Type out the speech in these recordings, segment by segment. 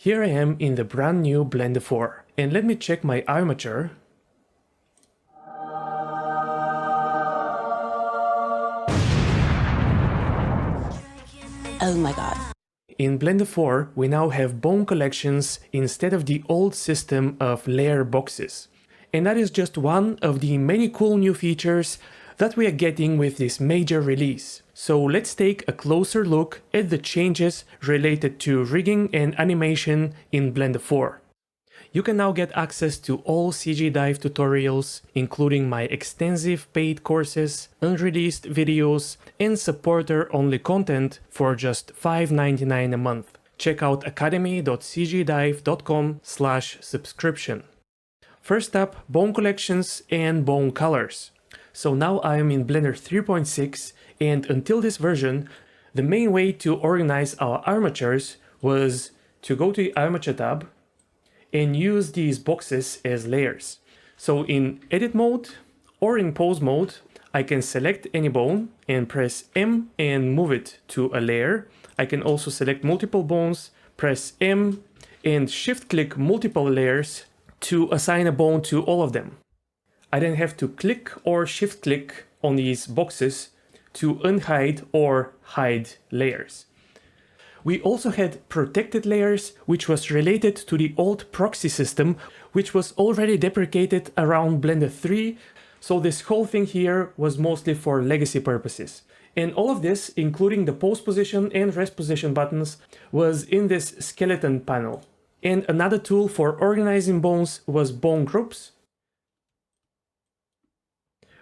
Here I am in the brand new Blender 4, and let me check my armature. Oh my god. In Blender 4, we now have bone collections instead of the old system of layer boxes. And that is just one of the many cool new features that we are getting with this major release. So let's take a closer look at the changes related to rigging and animation in Blender 4. You can now get access to all CGDive tutorials, including my extensive paid courses, unreleased videos, and supporter-only content for just $5.99 a month. Check out academy.cgdive.com/subscription. First up, bone collections and bone colors. So now I am in Blender 3.6, and until this version, the main way to organize our armatures was to go to the Armature tab and use these boxes as layers. So in Edit mode or in Pose mode, I can select any bone and press M and move it to a layer. I can also select multiple bones, press M and shift-click multiple layers to assign a bone to all of them. I then have to click or shift-click on these boxes to unhide or hide layers. We also had protected layers, which was related to the old proxy system, which was already deprecated around Blender 3, so this whole thing here was mostly for legacy purposes. And all of this, including the pose position and rest position buttons, was in this skeleton panel. And another tool for organizing bones was bone groups,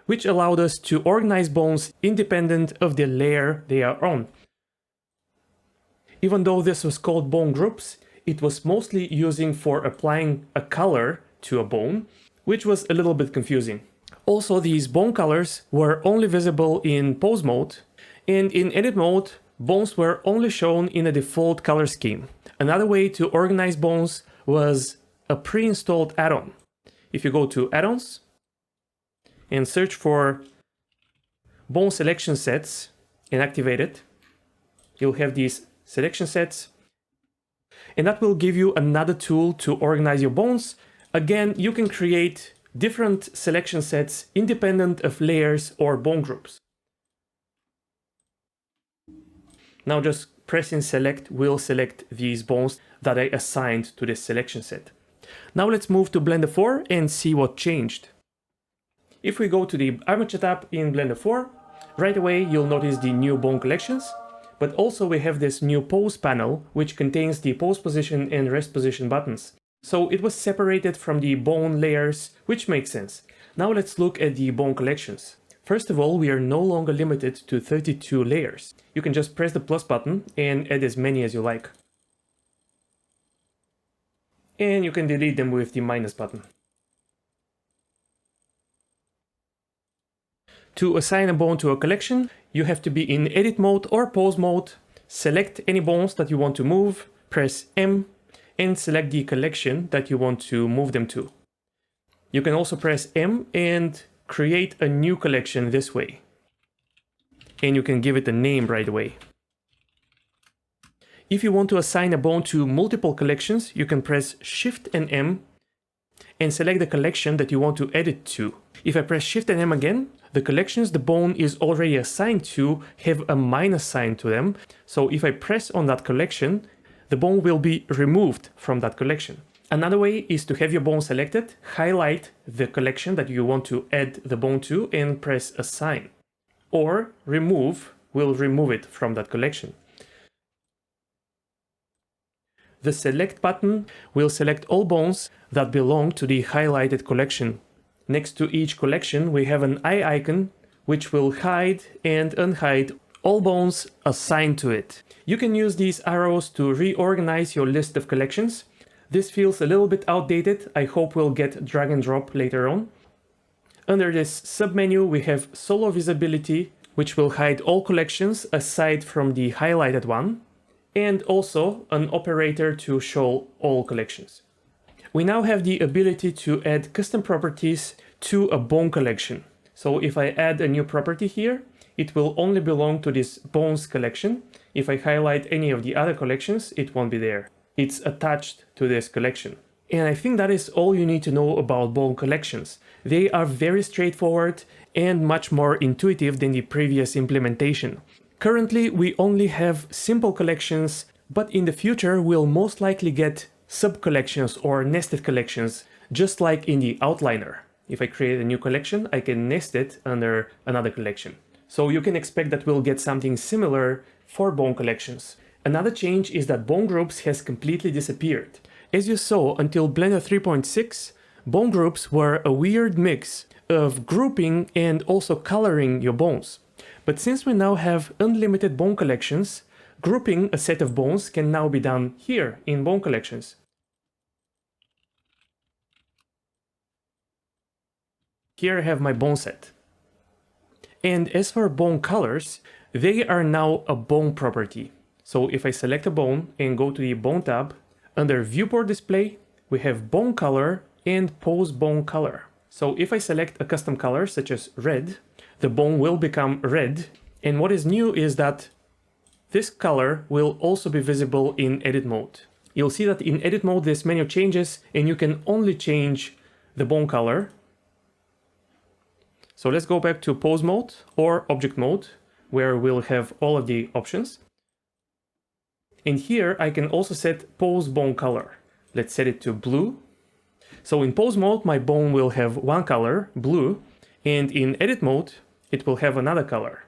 which allowed us to organize bones independent of the layer they are on. Even though this was called bone groups, it was mostly using for applying a color to a bone, which was a little bit confusing. Also, these bone colors were only visible in pose mode, and in edit mode, bones were only shown in a default color scheme. Another way to organize bones was a pre-installed add-on. If you go to add-ons and search for bone selection sets and activate it, you'll have these selection sets, and that will give you another tool to organize your bones. Again, you can create different selection sets independent of layers or bone groups. Now just pressing select will select these bones that I assigned to this selection set. Now let's move to Blender 4 and see what changed. If we go to the Armature tab in Blender 4, right away you'll notice the new bone collections, but also we have this new pose panel, which contains the pose position and rest position buttons. So it was separated from the bone layers, which makes sense. Now let's look at the bone collections. First of all, we are no longer limited to 32 layers. You can just press the plus button and add as many as you like. And you can delete them with the minus button. To assign a bone to a collection, you have to be in edit mode or pose mode, select any bones that you want to move, press M, and select the collection that you want to move them to. You can also press M and create a new collection this way. And you can give it a name right away. If you want to assign a bone to multiple collections, you can press Shift and M and select the collection that you want to add it to. If I press Shift and M again, the collections the bone is already assigned to have a minus sign to them. So if I press on that collection, the bone will be removed from that collection. Another way is to have your bone selected, highlight the collection that you want to add the bone to and press Assign. Or Remove will remove it from that collection. The Select button will select all bones that belong to the highlighted collection. Next to each collection, we have an eye icon, which will hide and unhide all bones assigned to it. You can use these arrows to reorganize your list of collections. This feels a little bit outdated. I hope we'll get drag and drop later on. Under this submenu, we have Solo Visibility, which will hide all collections aside from the highlighted one, and also an operator to show all collections. We now have the ability to add custom properties to a bone collection. So if I add a new property here, it will only belong to this bones collection. If I highlight any of the other collections, it won't be there. it's attached to this collection. And I think that is all you need to know about bone collections. They are very straightforward and much more intuitive than the previous implementation. Currently, we only have simple collections, but in the future, we'll most likely get sub-collections or nested collections, just like in the outliner. If I create a new collection, I can nest it under another collection. So you can expect that we'll get something similar for bone collections. Another change is that bone groups has completely disappeared. As you saw, until Blender 3.6, bone groups were a weird mix of grouping and also coloring your bones. But since we now have unlimited bone collections, grouping a set of bones can now be done here in bone collections. Here I have my bone set. And as for bone colors, they are now a bone property. So if I select a bone and go to the Bone tab, under Viewport Display, we have Bone Color and Pose Bone Color. So if I select a custom color such as red, the bone will become red. And what is new is that this color will also be visible in Edit Mode. You'll see that in Edit Mode this menu changes and you can only change the bone color. So let's go back to Pose Mode or Object Mode, where we'll have all of the options. And here I can also set Pose Bone Color. Let's set it to blue. So in Pose Mode, my bone will have one color, blue, and in Edit Mode, it will have another color.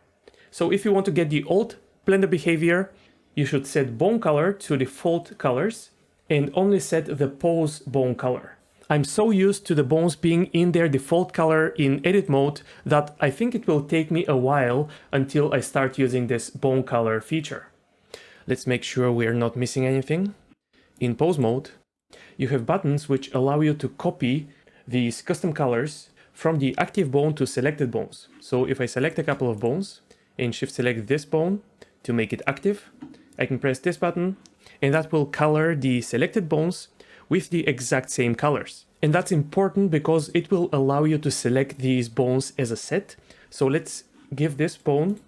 So if you want to get the old Blender behavior, you should set bone color to default colors and only set the Pose Bone Color. I'm so used to the bones being in their default color in Edit Mode that I think it will take me a while until I start using this bone color feature. Let's make sure we're not missing anything. In Pose Mode, you have buttons which allow you to copy these custom colors from the active bone to selected bones. So if I select a couple of bones and shift select this bone to make it active, I can press this button and that will color the selected bones with the exact same colors. And that's important because it will allow you to select these bones as a set. So let's give this bone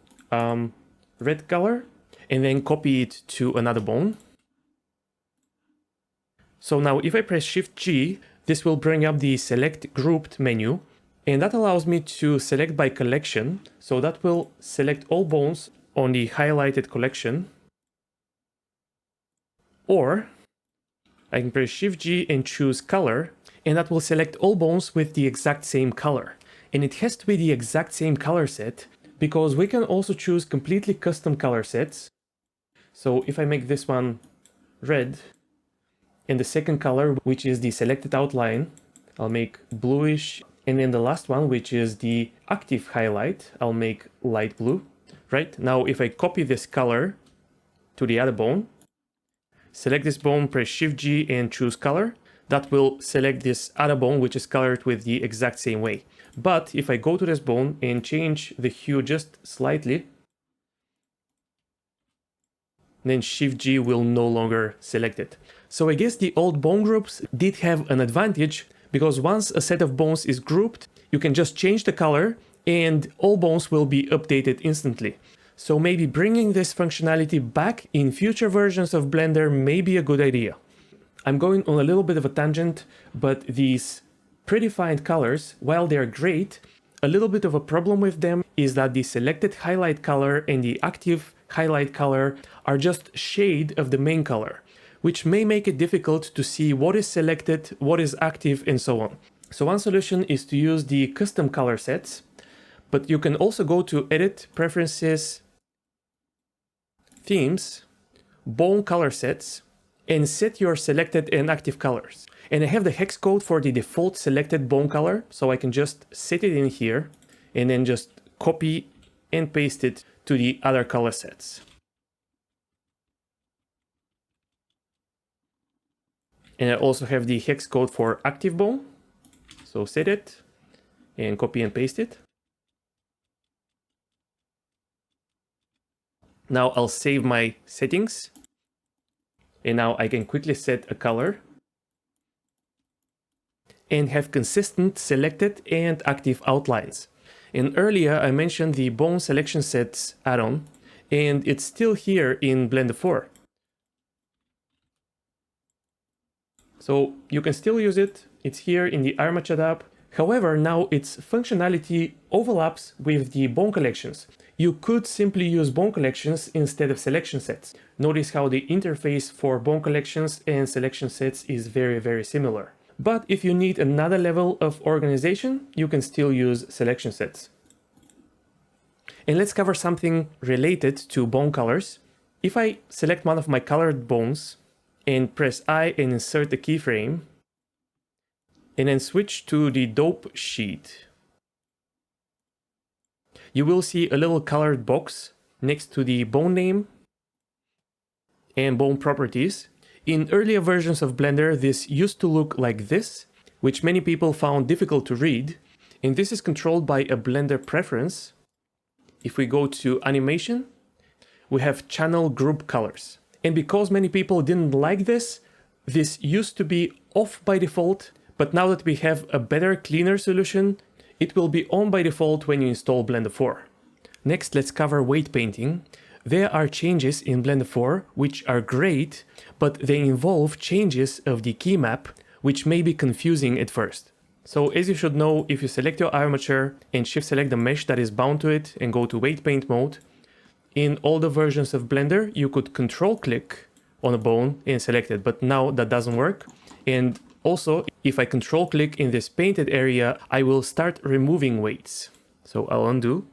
red color and then copy it to another bone. So now if I press Shift G, this will bring up the Select Grouped menu, and that allows me to select by collection. So that will select all bones on the highlighted collection. Or I can press Shift G and choose Color, and that will select all bones with the exact same color. And it has to be the exact same color set, because we can also choose completely custom color sets. So if I make this one red, and the second color, which is the selected outline, I'll make bluish, and then the last one, which is the active highlight, I'll make light blue. Right? Now if I copy this color to the other bone, select this bone, press Shift G and choose color, that will select this other bone which is colored with the exact same way. But if I go to this bone and change the hue just slightly, then Shift G will no longer select it. So I guess the old bone groups did have an advantage, because once a set of bones is grouped, you can just change the color and all bones will be updated instantly. So maybe bringing this functionality back in future versions of Blender may be a good idea. I'm going on a little bit of a tangent, but these predefined colors, while they're great, a little bit of a problem with them is that the selected highlight color and the active highlight color are just shade of the main color, which may make it difficult to see what is selected, what is active, and so on. So one solution is to use the custom color sets, but you can also go to Edit, Preferences, Themes, Bone Color Sets, and set your selected and active colors. And I have the hex code for the default selected bone color, so I can just set it in here and then just copy and paste it to the other color sets. And I also have the hex code for active bone, so set it and copy and paste it. Now I'll save my settings, and now I can quickly set a color and have consistent selected and active outlines. And earlier I mentioned the bone selection sets add-on, and it's still here in Blender 4. So you can still use it. It's here in the Armature tab. However, now its functionality overlaps with the bone collections. You could simply use bone collections instead of selection sets. Notice how the interface for bone collections and selection sets is very, very similar. But if you need another level of organization, you can still use selection sets. And let's cover something related to bone colors. If I select one of my colored bones and press I and insert the keyframe, and then switch to the dope sheet, you will see a little colored box next to the bone name and bone properties. In earlier versions of Blender, this used to look like this, which many people found difficult to read. And this is controlled by a Blender preference. If we go to animation, we have channel group colors. And because many people didn't like this used to be off by default, but now that we have a better, cleaner solution, it will be on by default when you install Blender 4. Next, let's cover weight painting. There are changes in Blender 4 which are great, but they involve changes of the Keymap, which may be confusing at first. So as you should know, if you select your armature and shift select the mesh that is bound to it and go to weight paint mode, in older versions of Blender, you could control click on a bone and select it, but now that doesn't work. And also, if I control click in this painted area, I will start removing weights. So I'll undo.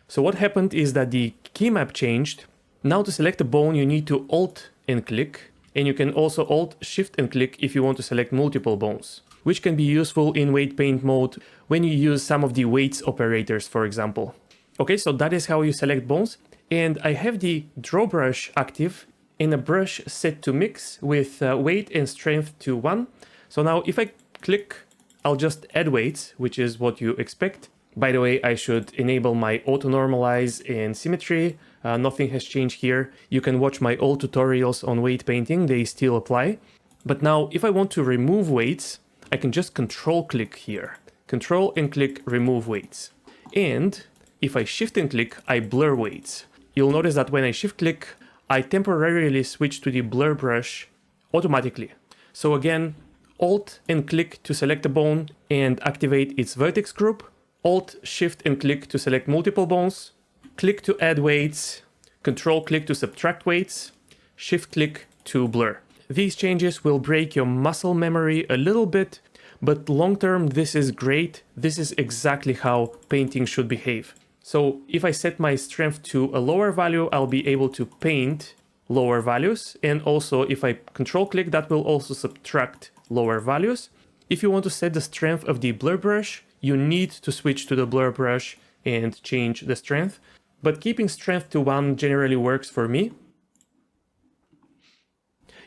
So what happened is that the Keymap changed. Now to select a bone, you need to Alt and click, and you can also Alt, Shift and click if you want to select multiple bones, which can be useful in weight paint mode when you use some of the weights operators, for example. Okay, so that is how you select bones. And I have the draw brush active in a brush set to mix with weight and strength to 1. So now if I click, I'll just add weights, which is what you expect. By the way, I should enable my auto normalize and symmetry. Nothing has changed here. You can watch my old tutorials on weight painting, they still apply. But now if I want to remove weights, I can just control click here. Control and click remove weights. And if I shift and click, I blur weights. You'll notice that when I shift click, I temporarily switch to the blur brush automatically. So again, Alt and click to select a bone and activate its vertex group. Alt, Shift and click to select multiple bones. Click to add weights. Control click to subtract weights. Shift click to blur. These changes will break your muscle memory a little bit, but long term this is great. This is exactly how painting should behave. So if I set my strength to a lower value, I'll be able to paint lower values. And also if I control click, that will also subtract lower values. If you want to set the strength of the blur brush, you need to switch to the blur brush and change the strength. But keeping strength to 1 generally works for me.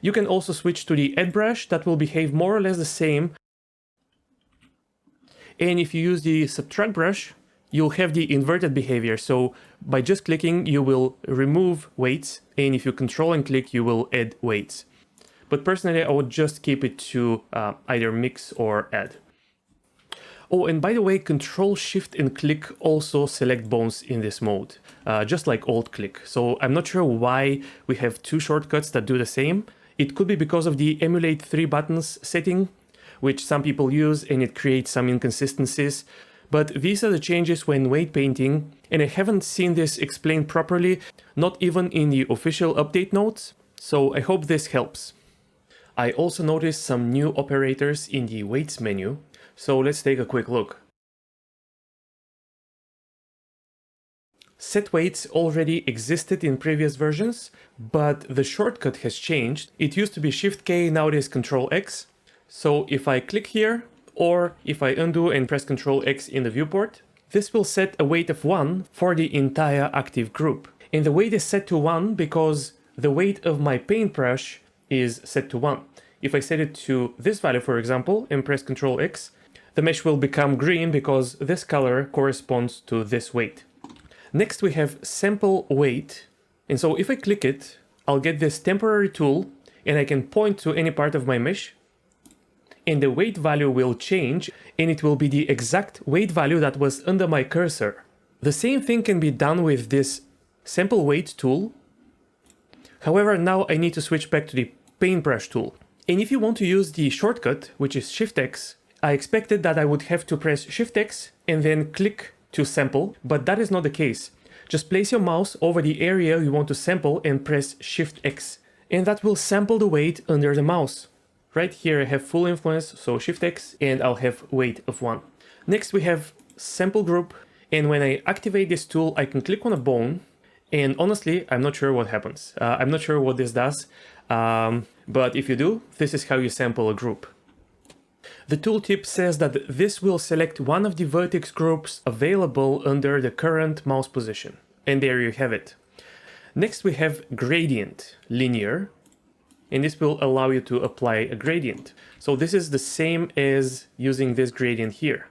You can also switch to the add brush, that will behave more or less the same. And if you use the subtract brush, you'll have the inverted behavior. So by just clicking, you will remove weights. And if you control and click, you will add weights. But personally, I would just keep it to either mix or add. Oh, and by the way, Control, Shift and click also select bones in this mode, just like Alt click. So I'm not sure why we have two shortcuts that do the same. It could be because of the emulate 3 buttons setting, which some people use, and it creates some inconsistencies. But these are the changes when weight painting, and I haven't seen this explained properly, not even in the official update notes. So I hope this helps. I also noticed some new operators in the weights menu. So let's take a quick look. Set weights already existed in previous versions, but the shortcut has changed. It used to be Shift K, now it is Control X. So if I click here, or if I undo and press Control X in the viewport, this will set a weight of 1 for the entire active group. And the weight is set to 1 because the weight of my paintbrush is set to 1. If I set it to this value, for example, and press Control X, the mesh will become green because this color corresponds to this weight. Next we have sample weight. And so if I click it, I'll get this temporary tool and I can point to any part of my mesh and the weight value will change and it will be the exact weight value that was under my cursor. The same thing can be done with this sample weight tool. However, now I need to switch back to the paintbrush tool. And if you want to use the shortcut, which is Shift-X, I expected that I would have to press Shift-X and then click to sample, but that is not the case. Just place your mouse over the area you want to sample and press Shift-X, and that will sample the weight under the mouse. Right here I have full influence, so Shift-X, and I'll have weight of 1. Next we have sample group, and when I activate this tool, I can click on a bone, and honestly, I'm not sure what happens. I'm not sure what this does, but if you do, this is how you sample a group. The tooltip says that this will select one of the vertex groups available under the current mouse position. And there you have it. Next we have gradient, linear, and this will allow you to apply a gradient. So this is the same as using this gradient here.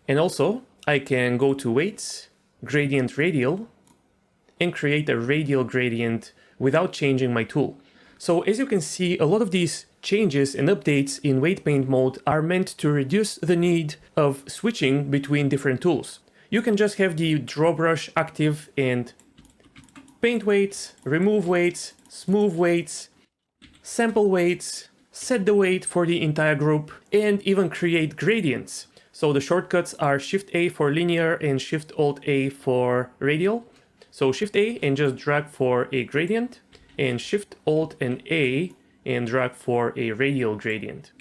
And also I can go to weights, gradient radial, and create a radial gradient without changing my tool. So as you can see, a lot of these changes and updates in weight paint mode are meant to reduce the need of switching between different tools. You can just have the draw brush active and paint weights, remove weights, smooth weights, sample weights, set the weight for the entire group, and even create gradients. So the shortcuts are Shift-A for linear and Shift-Alt-A for radial. So Shift-A and just drag for a gradient, and Shift-Alt and A and drag for a radial gradient.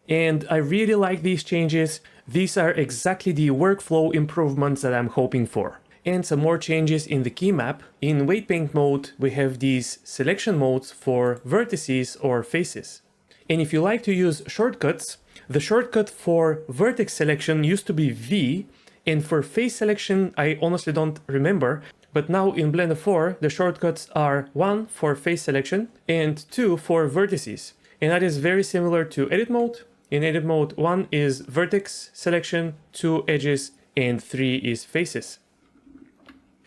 And I really like these changes. These are exactly the workflow improvements that I'm hoping for. And some more changes in the Keymap. In weight paint mode, we have these selection modes for vertices or faces. And if you like to use shortcuts, the shortcut for vertex selection used to be V, and for face selection, I honestly don't remember. But now in Blender 4, the shortcuts are 1 for face selection and 2 for vertices. And that is very similar to edit mode. In edit mode, 1 is vertex selection, 2 edges, and 3 is faces.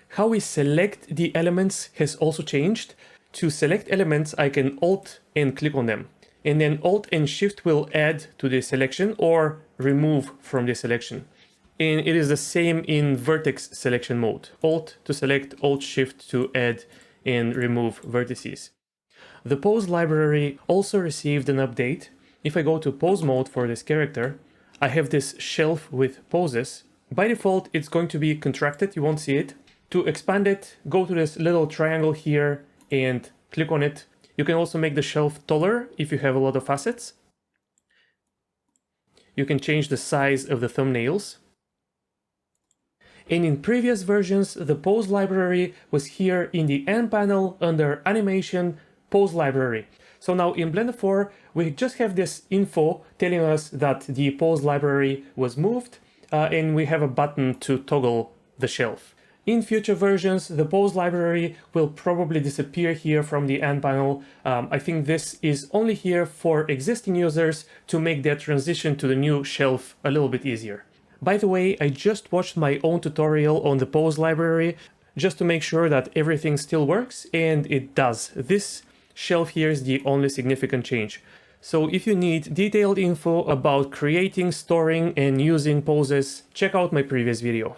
How we select the elements has also changed. To select elements, I can Alt and click on them. And then Alt and Shift will add to the selection or remove from the selection. And it is the same in vertex selection mode. Alt to select, Alt Shift to add and remove vertices. The pose library also received an update. If I go to pose mode for this character, I have this shelf with poses. By default, it's going to be contracted, you won't see it. To expand it, go to this little triangle here and click on it. You can also make the shelf taller if you have a lot of facets. You can change the size of the thumbnails. And in previous versions, the pose library was here in the end panel under animation pose library. So now in Blender 4, we just have this info telling us that the pose library was moved, and we have a button to toggle the shelf. In future versions, the pose library will probably disappear here from the end panel. I think this is only here for existing users to make their transition to the new shelf a little bit easier. By the way, I just watched my own tutorial on the pose library just to make sure that everything still works, and it does. This shelf here is the only significant change. So if you need detailed info about creating, storing, and using poses, check out my previous video.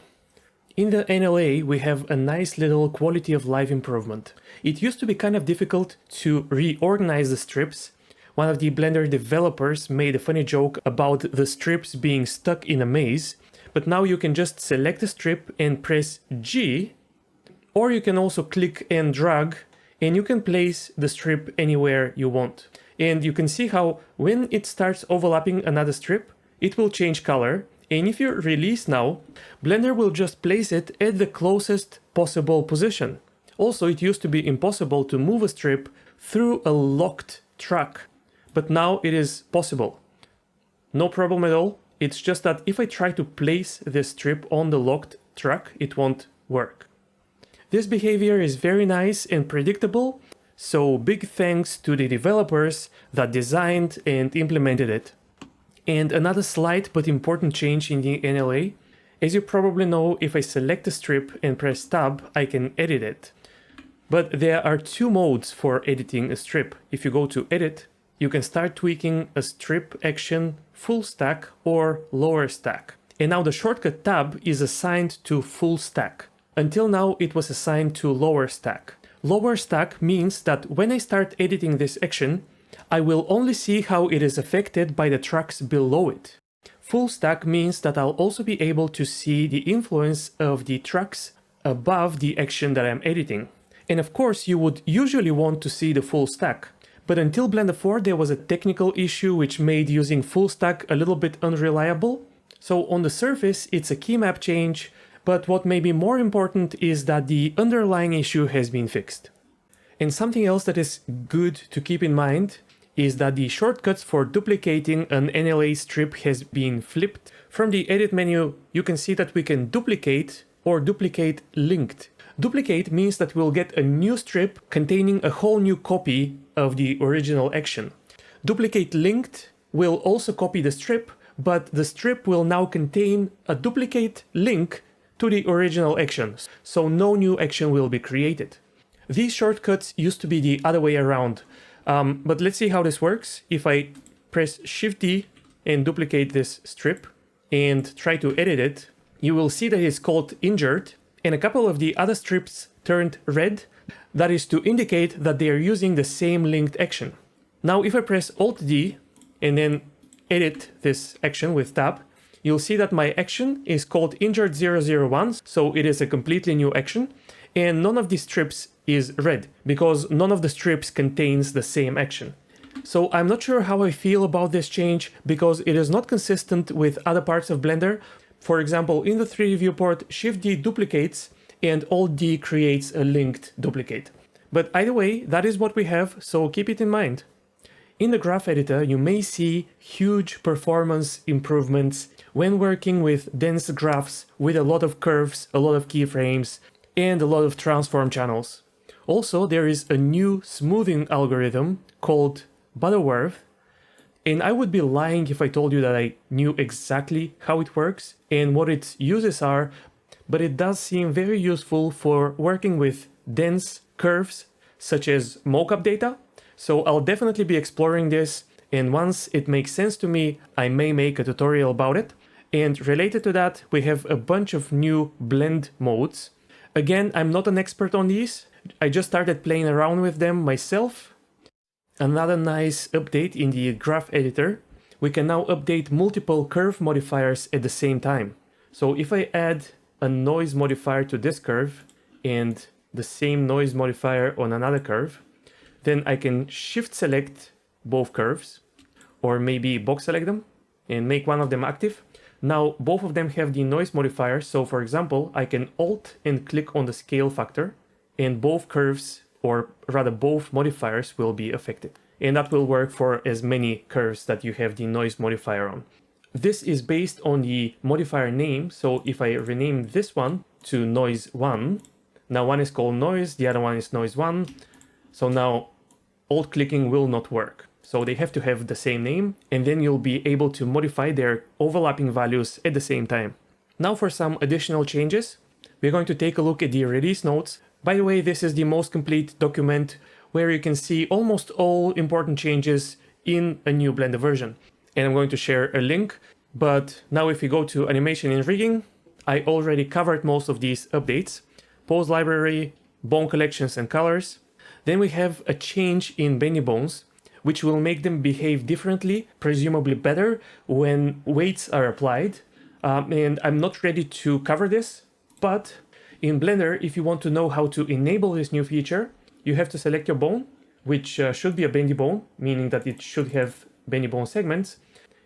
In the NLA, we have a nice little quality of life improvement. It used to be kind of difficult to reorganize the strips. One of the Blender developers made a funny joke about the strips being stuck in a maze, but now you can just select a strip and press G, or you can also click and drag, and you can place the strip anywhere you want. And you can see how when it starts overlapping another strip, it will change color, and if you release now, Blender will just place it at the closest possible position. Also, it used to be impossible to move a strip through a locked track. But now it is possible. No problem at all. It's just that if I try to place this strip on the locked track, it won't work. This behavior is very nice and predictable, so big thanks to the developers that designed and implemented it. And another slight but important change in the NLA. As you probably know, if I select a strip and press Tab, I can edit it. But there are two modes for editing a strip. If you go to Edit, you can start tweaking a strip action full stack or lower stack. And now the shortcut tab is assigned to full stack. Until now it was assigned to lower stack. Lower stack means that when I start editing this action, I will only see how it is affected by the tracks below it. Full stack means that I'll also be able to see the influence of the tracks above the action that I'm editing. And of course, you would usually want to see the full stack. But until Blender 4, there was a technical issue which made using full stack a little bit unreliable. So on the surface, it's a keymap change, but what may be more important is that the underlying issue has been fixed. And something else that is good to keep in mind is that the shortcuts for duplicating an NLA strip has been flipped. From the edit menu, you can see that we can duplicate or duplicate linked. Duplicate means that we'll get a new strip containing a whole new copy of the original action. Duplicate linked will also copy the strip, but the strip will now contain a duplicate link to the original action, so no new action will be created. These shortcuts used to be the other way around, but let's see how this works. If I press Shift-D and duplicate this strip and try to edit it, you will see that it's called injured, and a couple of the other strips turned red. That is to indicate that they are using the same linked action. Now if I press Alt-D and then edit this action with tab, you'll see that my action is called injured 001, so it is a completely new action, and none of these strips is red, because none of the strips contains the same action. So I'm not sure how I feel about this change, because it is not consistent with other parts of Blender. For example, in the 3D viewport, Shift-D duplicates and Alt-D creates a linked duplicate. But either way, that is what we have, so keep it in mind. In the graph editor, you may see huge performance improvements when working with dense graphs with a lot of curves, a lot of keyframes, and a lot of transform channels. Also, there is a new smoothing algorithm called Butterworth, and I would be lying if I told you that I knew exactly how it works and what its uses are, but it does seem very useful for working with dense curves such as mocap data. So I'll definitely be exploring this, and once it makes sense to me, I may make a tutorial about it. And related to that, we have a bunch of new blend modes. Again, I'm not an expert on these. I just started playing around with them myself. Another nice update in the graph editor, we can now update multiple curve modifiers at the same time. So if I add a noise modifier to this curve and the same noise modifier on another curve, then I can shift select both curves, or maybe box select them and make one of them active. Now both of them have the noise modifier, so for example, I can Alt and click on the scale factor, and both curves, or rather both modifiers, will be affected. And that will work for as many curves that you have the noise modifier on. This is based on the modifier name, so if I rename this one to noise 1, now one is called noise, the other one is noise 1, so now Alt clicking will not work. So they have to have the same name, and then you'll be able to modify their overlapping values at the same time. Now for some additional changes, we're going to take a look at the release notes. By the way, this is the most complete document where you can see almost all important changes in a new Blender version. And I'm going to share a link, but now if we go to animation and rigging, I already covered most of these updates. Pose library, bone collections and colors. Then we have a change in Bendy bones, which will make them behave differently, presumably better, when weights are applied. And I'm not ready to cover this, but in Blender, if you want to know how to enable this new feature, you have to select your bone, which should be a bendy bone, meaning that it should have bendy bone segments.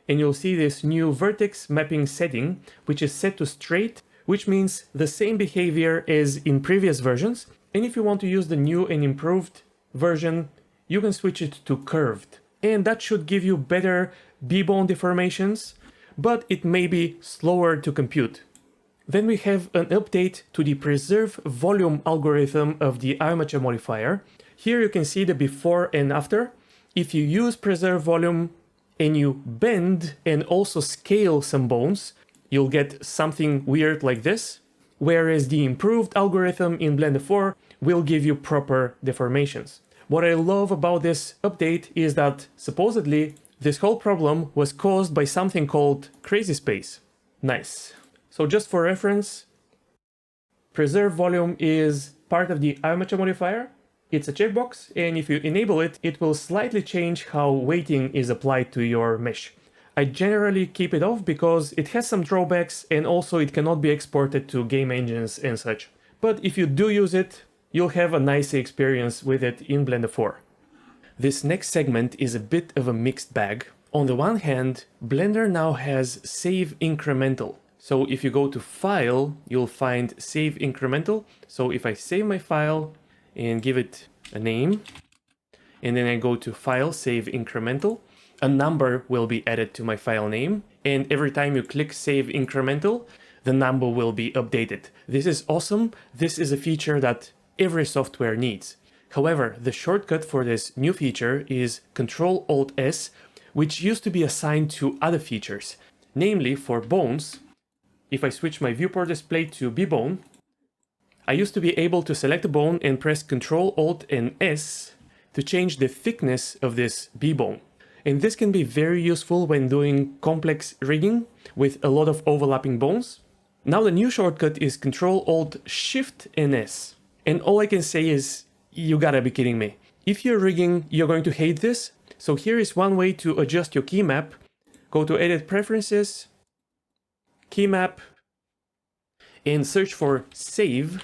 And you'll see this new Vertex Mapping setting, which is set to straight, which means the same behavior as in previous versions. And if you want to use the new and improved version, you can switch it to curved. And that should give you better B-bone deformations, but it may be slower to compute. Then we have an update to the preserve volume algorithm of the armature modifier. Here you can see the before and after. If you use preserve volume and you bend and also scale some bones, you'll get something weird like this. Whereas the improved algorithm in Blender 4 will give you proper deformations. What I love about this update is that supposedly this whole problem was caused by something called crazy space. Nice. So just for reference, preserve volume is part of the armature modifier, It's a checkbox, and if you enable it, it will slightly change how weighting is applied to your mesh. I generally keep it off because it has some drawbacks and also it cannot be exported to game engines and such. But if you do use it, you'll have a nice experience with it in Blender 4. This next segment is a bit of a mixed bag. On the one hand, Blender now has Save Incremental. So if you go to File, you'll find Save Incremental. So if I save my file and give it a name, and then I go to File, Save Incremental, a number will be added to my file name, and every time you click Save Incremental, the number will be updated. This is awesome. This is a feature that every software needs. However, the shortcut for this new feature is Ctrl-Alt-S, which used to be assigned to other features. Namely, for bones, if I switch my viewport display to B-bone, I used to be able to select a bone and press Ctrl-Alt and S to change the thickness of this B-bone. And this can be very useful when doing complex rigging with a lot of overlapping bones. Now the new shortcut is Ctrl-Alt-Shift and S. And all I can say is, you gotta be kidding me. If you're rigging, you're going to hate this. So here is one way to adjust your Keymap. Go to Edit Preferences, Keymap, and search for Save,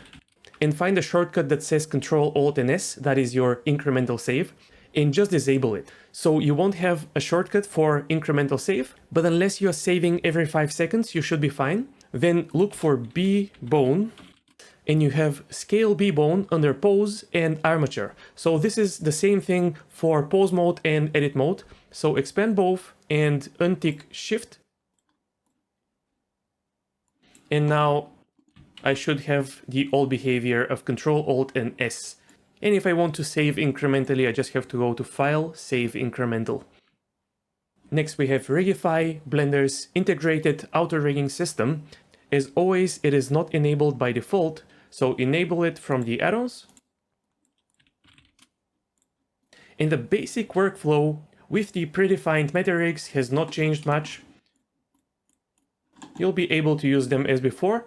and find a shortcut that says Ctrl-Alt and S, that is your incremental save, and just disable it. So you won't have a shortcut for incremental save, but unless you're saving every 5 seconds, you should be fine. Then look for B-bone, and you have Scale B-bone under Pose and Armature. So this is the same thing for Pose mode and Edit mode. So expand both and untick Shift. And now I should have the old behavior of Ctrl-Alt and S. And if I want to save incrementally, I just have to go to File, Save Incremental. Next we have Rigify, Blender's integrated auto rigging system. As always, it is not enabled by default, so enable it from the add-ons. And the basic workflow with the predefined meta rigs has not changed much. You'll be able to use them as before.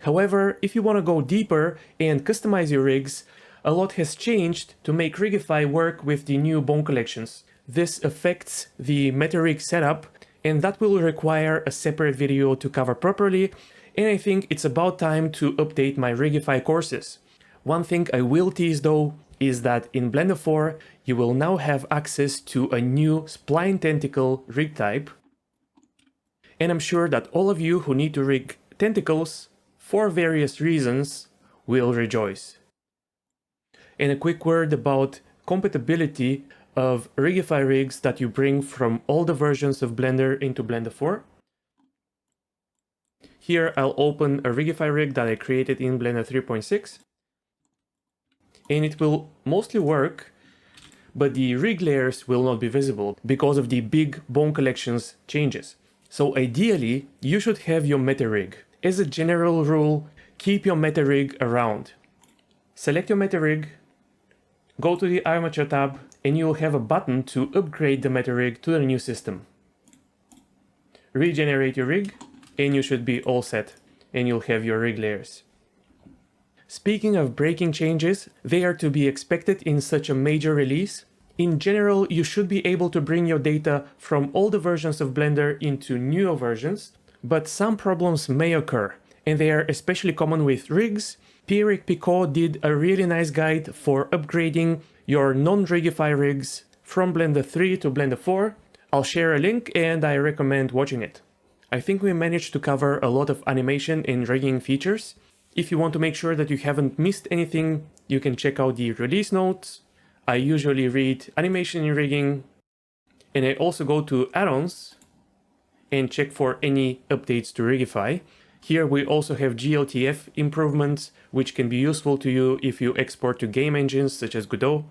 However, if you want to go deeper and customize your rigs, a lot has changed to make Rigify work with the new bone collections. This affects the meta rig setup, and that will require a separate video to cover properly, and I think it's about time to update my Rigify courses. One thing I will tease though is that in Blender 4 you will now have access to a new Spline Tentacle rig type, and I'm sure that all of you who need to rig tentacles for various reasons will rejoice. And a quick word about compatibility of Rigify rigs that you bring from all the versions of Blender into Blender 4. Here I'll open a Rigify rig that I created in Blender 3.6. And it will mostly work, but the rig layers will not be visible because of the big bone collections changes. So ideally, you should have your meta rig. As a general rule, keep your meta rig around. Select your meta rig, go to the Armature tab, and you'll have a button to upgrade the meta rig to the new system. Regenerate your rig, and you should be all set, and you'll have your rig layers. Speaking of breaking changes, they are to be expected in such a major release. In general, you should be able to bring your data from older versions of Blender into newer versions, but some problems may occur, and they are especially common with rigs. Pierrick did a really nice guide for upgrading your non-Rigify rigs from Blender 3 to Blender 4. I'll share a link and I recommend watching it. I think we managed to cover a lot of animation and rigging features. If you want to make sure that you haven't missed anything, you can check out the release notes. I usually read animation and rigging, and I also go to add-ons and check for any updates to Rigify. Here we also have GLTF improvements, which can be useful to you if you export to game engines such as Godot.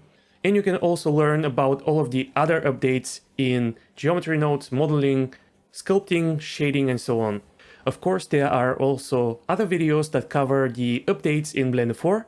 And you can also learn about all of the other updates in geometry nodes, modeling, sculpting, shading, and so on. Of course, there are also other videos that cover the updates in Blender 4.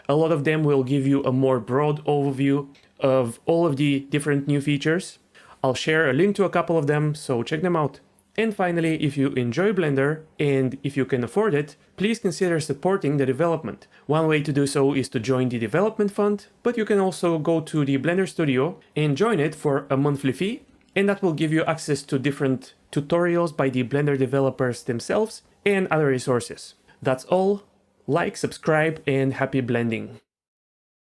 A lot of them will give you a more broad overview of all of the different new features. I'll share a link to a couple of them, so check them out. And finally, if you enjoy Blender and if you can afford it, please consider supporting the development. One way to do so is to join the development fund, but you can also go to the Blender Studio and join it for a monthly fee, and that will give you access to different tutorials by the Blender developers themselves and other resources. That's all. Like, subscribe, and happy blending.